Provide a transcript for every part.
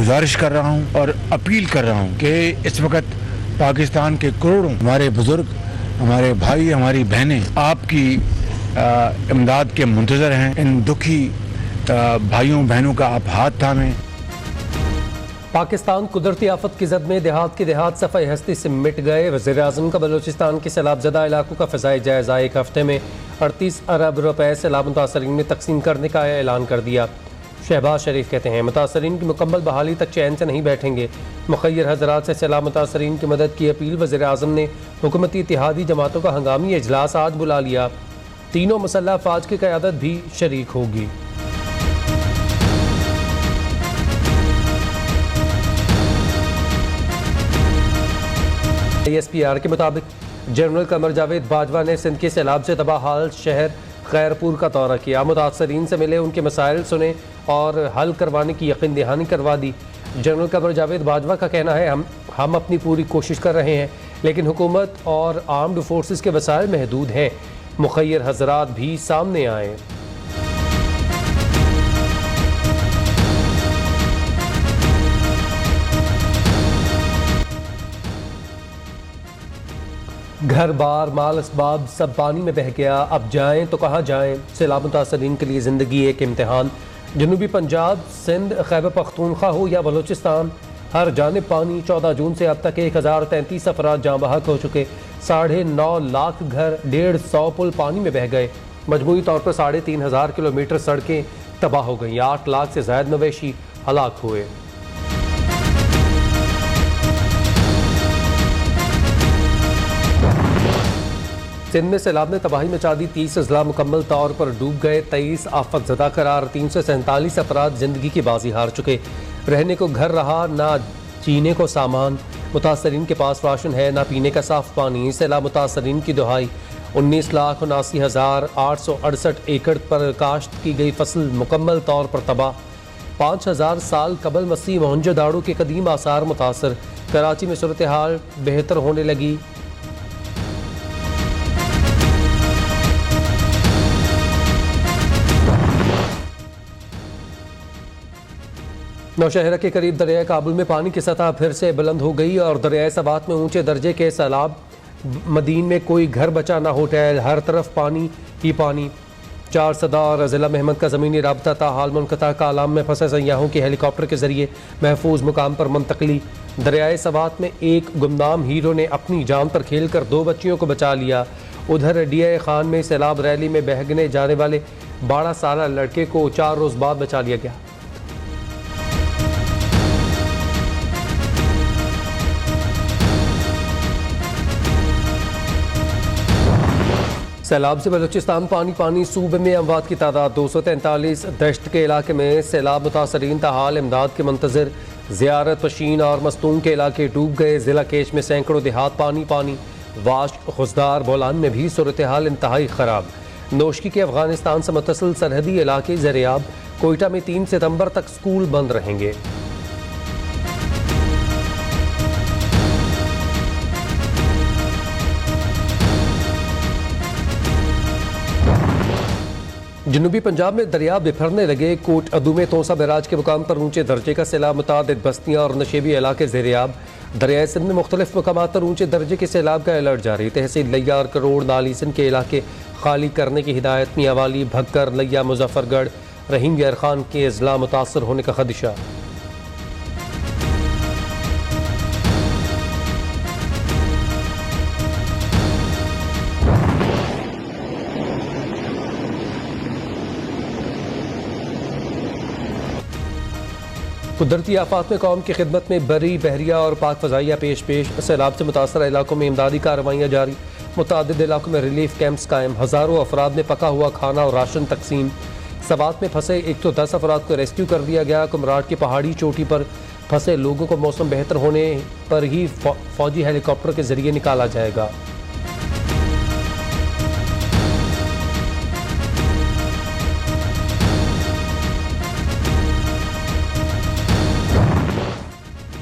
गुजारिश कर रहा हूँ और अपील कर रहा हूँ कि इस वक्त पाकिस्तान के करोड़ों हमारे बुजुर्ग, हमारे भाई, हमारी बहनें आपकी इमदाद के मुंतज़र हैं। इन दुखी भाइयों बहनों का आप हाथ थामें। पाकिस्तान कुदरती आफत की जद में देहात के देहात सफ़ाई हस्ती से मिट गए। वज़ीर आज़म का बलूचिस्तान के सैलाबज़दा इलाकों का फ़ज़ाई जायज़ा। एक हफ्ते में 38 अरब रुपए सैलाब मुतासरीन में तकसीम करने का ऐलान कर दिया। शहबाज शरीफ कहते हैं मुतासरीन की मुकम्मल बहाली तक चैन से नहीं बैठेंगे। मुखय्यर हज़रात से सैलाब मुतासरीन की मदद की अपील। वज़ीर आज़म ने हुकूमती इत्तेहादी जमातों का हंगामी इजलास आज बुला लिया। तीनों मुसल्लह अफ़वाज की क़यादत भी शरीक होगी। ISPR के मुताबिक जनरल कमर जावेद बाजवा ने सिंध के सैलाब से तबाह हाल शहर खैरपुर का दौरा किया। मुतासरीन से मिले, उनके मसाइल सुने और हल करवाने की यकीन दहानी करवा दी। जनरल कमर जावेद बाजवा का कहना है हम अपनी पूरी कोशिश कर रहे हैं, लेकिन हुकूमत और आर्म्ड फोर्सेस के वसाइल महदूद हैं। मुखय्यर हजरात भी सामने आए। घर बार माल असबाब सब पानी में बह गया। अब जाएं तो कहाँ जाएं। सैलाब मुतासरीन के लिए ज़िंदगी एक इम्तिहान। जनूबी पंजाब, सिंध, खैबर पख्तूनख्वा हो या बलूचिस्तान, हर जानिब पानी। 14 जून से अब तक 1033 अफराद जाँ बहक हो चुके। 9.5 लाख घर, 150 पुल पानी में बह गए। मजमूई तौर पर 3500 किलोमीटर सड़कें तबाह हो गई। 8 लाख से ज़ायद मवेशी हलाक हुए। सिंध में सैलाब ने तबाही मचा दी। 30 अजला मुकम्मल तौर पर डूब गए। 23 आफत ज़दा करार। 347 अफराद ज़िंदगी की बाजी हार चुके। रहने को घर रहा, ना जीने को सामान। मुतासरीन के पास राशन है, ना पीने का साफ पानी। सैलाब मुतासरीन की दुहाई। 19,79,868 एकड़ पर काश्त की गई फसल मुकम्मल तौर पर तबाह। 5000 साल कबल मसीह मोहनजोदाड़ो के कदीम आसार मुतासर। कराची में सूरत हाल बेहतर होने लगी। नौशहरा के करीब दरियाए काबुल में पानी की सतह फिर से बुलंद हो गई और दरियाए सबात में ऊंचे दर्जे के सैलाब। मदीन में कोई घर बचा ना होटल, हर तरफ पानी ही पानी। 4 सदा और ज़िला महमद का ज़मीनी राबता ताहाल मुनक़ता। कालाम में फंसे सयाहों की हेलीकॉप्टर के जरिए महफूज मुकाम पर मुंतकली। दरियाए सबात में एक गुमनाम हीरो ने अपनी जान पर खेल कर 2 बच्चियों को बचा लिया। उधर DI खान में सैलाब रैली में बहगने जाने वाले 12 साल लड़के को 4 रोज़ बाद बचा लिया गया। सैलाब से बलूचिस्तान पानी पानी। सूबे में अमवात की तादाद 243। दश्त के इलाके में सैलाब मुतासरीन ताहाल इमदाद के मुंतज़िर। ज़ियारत, पशीन और मस्तूम के इलाके डूब गए। ज़िला केच में सैकड़ों देहात पानी पानी। वाश, खुशदार, बोलान में भी सूरत हाल इंतहाई ख़राब। नोशकी के अफगानिस्तान से मुत्तसिल सरहदी इलाके ज़ेरियाब। कोयटा में 3 सितंबर तक स्कूल बंद रहेंगे। जनूबी पंजाब में दरिया बिफरने लगे। कोट अदू में तोसा बैराज के मुकाम पर ऊंचे दर्जे का सैलाब। मुतादिद बस्तियाँ और नशेबी इलाके ज़ेरियाब। दरियाए सिंध में मुख्तलिफ मकामात पर ऊंचे दर्जे के सैलाब का अलर्ट जारी। तहसील लिया और करोड़ नालीसन के इलाके खाली करने की हिदायत। मियाँ वाली, भक्कर, लिया, मुजफ्फरगढ़, रहीम यार खान के अजला मुतासर होने का खदशा। कुदरती आफात में कौम की खिदमत में बरी, बहरिया और पाक फ़ज़ाइया पेश। सैलाब से मुतासर इलाकों में इमदादी कार्रवाइयाँ जारी। मुतअद्दिद इलाकों में रिलीफ कैंप्स कायम। हज़ारों अफराद में पका हुआ खाना और राशन तकसीम। सवात में फंसे 110 अफराद को रेस्क्यू कर दिया गया। कुमराट की पहाड़ी चोटी पर फंसे लोगों को मौसम बेहतर होने पर ही फौजी हेलीकॉप्टर के जरिए निकाला जाएगा।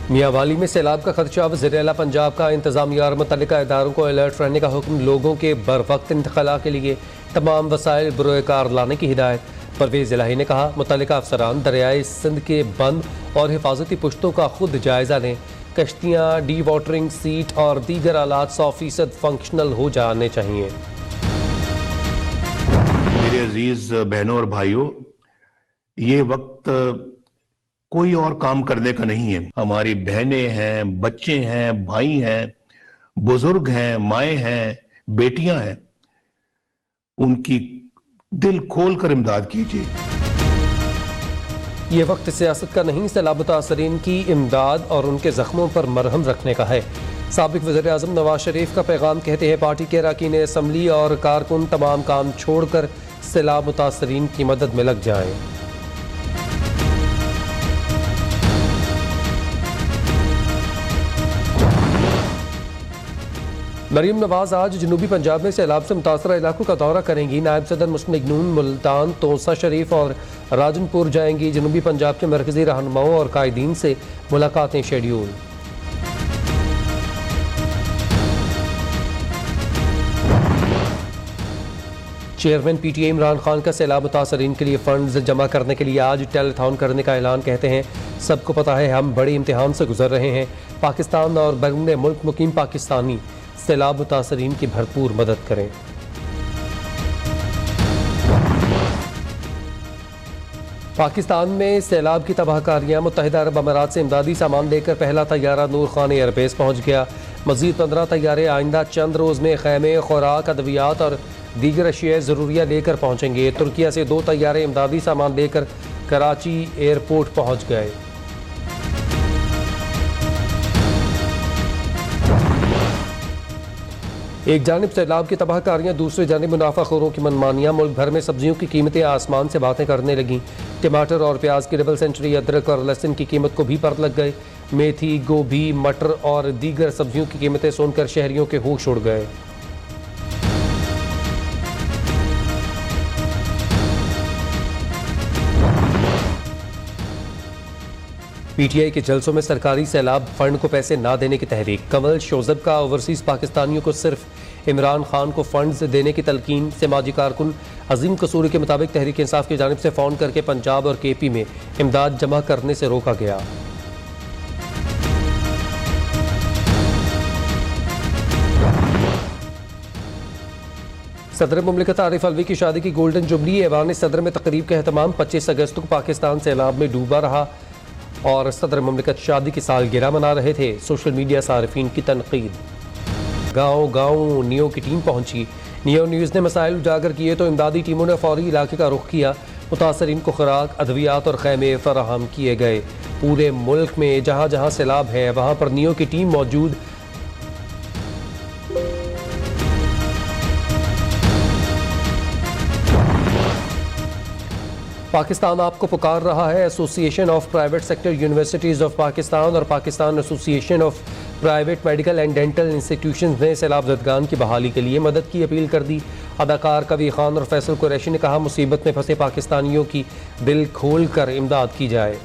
मियाँ वाली में सैलाब का खदशा। वज़ीर आला पंजाब का इंतज़ामिया और मुतल्लिका इदारों को अलर्ट रहने का हुक्म। लोगों के बर वक्त इंतक़ाल के लिए तमाम वसाइल बरोए कार लाने की हिदायत। परवेज़ इलाही ने कहा, मुतल्लिका अफसरान दरियाए सिंध के बंद और हिफाजती पुश्तों का खुद जायज़ा लें। कश्तियाँ, डी वाटरिंग सीट और दीगर आलात 100% फंक्शनल हो जाने चाहिए। मेरे अजीज बहनों और भाइयों, ये वक्त कोई और काम करने का नहीं है। हमारी बहनें हैं, बच्चे हैं, भाई हैं, बुजुर्ग हैं, माएँ हैं, बेटियां हैं, उनकी दिल खोल कर इमदाद कीजिए। ये वक्त सियासत का नहीं, सैलाब मुतासरीन की इमदाद और उनके जख्मों पर मरहम रखने का है। साबिक वज़ीर-ए-आज़म नवाज शरीफ का पैगाम, कहते हैं पार्टी के अरकान असम्बली और कारकुन तमाम काम छोड़कर सैलाब मुतासरीन की मदद में लग जाएं। मरीम नवाज आज जनूबी पंजाब में सैलाब से मुतासरा इलाकों का दौरा करेंगी। नायब सदर मुस्लिम लीग नून मुल्तान, तोसा शरीफ और राजनपुर जाएंगी। जनूबी पंजाब के मरकजी रहनुमाओं और कायदीन से मुलाकातें schedule. Chairman PTI Imran Khan का सैलाब मुतासरीन के लिए फंड्स जमा करने के लिए आज टेलीथॉन करने का ऐलान। कहते हैं सबको पता है हम बड़े इम्तिहान से गुजर रहे हैं। पाकिस्तान और बैरून मुल्क मुकीम पाकिस्तानी सैलाब मुतासरीन की भरपूर मदद करें। पाकिस्तान में सैलाब की तबाहकारियाँ, मुत्तहिदा अरब अमारात से इमदादी सामान लेकर पहला तैयारा नूर खान एयरबेस पहुँच गया। मजीद 15 तैयारे आइंदा चंद रोज़ में खैमे, खुराक, अद्वियात और दीगर अशिया ज़रूरिया लेकर पहुँचेंगे। तुर्किया से 2 तैयारे इमदादी सामान लेकर कराची एयरपोर्ट पहुँच गए। एक जानिब सैलाब की तबाहकारियाँ, दूसरी जानिब मुनाफाखोरों की मनमानियाँ। मुल्क भर में सब्जियों की कीमतें आसमान से बातें करने लगीं। टमाटर और प्याज की डबल सेंचुरी, अदरक और लहसुन की कीमत को भी पर लग गए। मेथी, गोभी, मटर और दीगर सब्जियों की कीमतें सुनकर शहरियों के होश उड़ गए। PTI के जलसों में सरकारी सैलाब फंड को पैसे ना देने की तहरीक। कमल शोजब का ओवरसीज़ पाकिस्तानियों को सिर्फ इमरान खान को फंड्स देने की तलकीन। समाजी कारकुन अजीम कसूरी के मुताबिक तहरीक इंसाफ की जानिब से फ़ोन करके पंजाब और KP में इमदाद जमा करने से रोका गया। सदर मुमलिकत आरिफ अलवी की शादी की गोल्डन जुबली ऐवान सदर में तकरीब का एहतमाम। 25 अगस्त को पाकिस्तान सैलाब में डूबा रहा और सदर मुमलिकत शादी की सालगिरह मना रहे थे। सोशल मीडिया सारिफीन की तनकीद। गाँव गाँव नियो की टीम पहुंची। नियो न्यूज़ ने मसाइल उजागर किए तो इमदादी टीमों ने फौरी इलाके का रुख किया। मुतासरीन को खुराक, अद्वियात और खैमे फराहम किए गए। पूरे मुल्क में जहाँ जहाँ सैलाब है वहाँ पर नियो की टीम मौजूद। पाकिस्तान आपको पुकार रहा है। Association of private sector universities of Pakistan और Pakistan association of private medical and dental institutions ने सैलाब ज़दगान की बहाली के लिए मदद की अपील कर दी। अदाकार कवी खान और फैसल कुरैशी ने कहा, मुसीबत में फंसे पाकिस्तानियों की दिल खोल कर इमदाद की जाए।